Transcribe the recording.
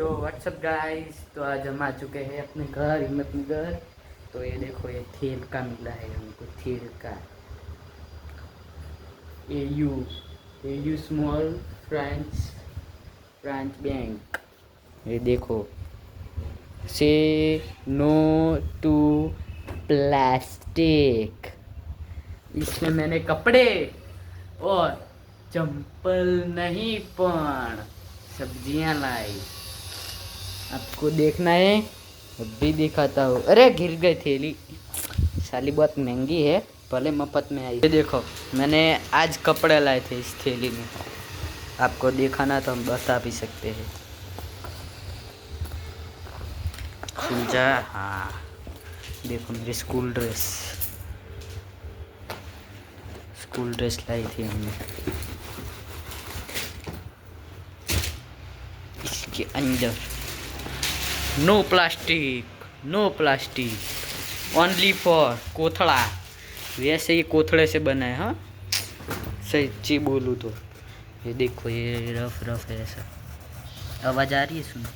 यो WhatsApp guys. तो आज हम आ चुके हैं अपने घर, हिम्मतनगर। तो ये देखो, ये थेल का मिला है हमको, थेल का एयू स्मॉल फ्रांच बैंक। ये देखो, से नो टू प्लास्टिक। इसमें मैंने कपड़े और चंपल नहीं पण सब्जियां लाई। आपको देखना है, अभी दिखाता हूँ। अरे गिर गई थैली, साली बहुत महंगी है, भले मफत में आई। ये देखो, मैंने आज कपड़े लाए थे इस थैली में। आपको दिखाना तो हम बता भी सकते हैं। समझा? हाँ, देखो मेरी स्कूल ड्रेस लाई थी हमने। इसके अंदर नो प्लास्टिक, ओनली फॉर कोथड़ा। वैसे ये कोथड़े से बना है। हाँ, सच्ची बोलूँ तो ये देखो, ये रफ है ऐसा। आवाज़ आ रही है, सुनो।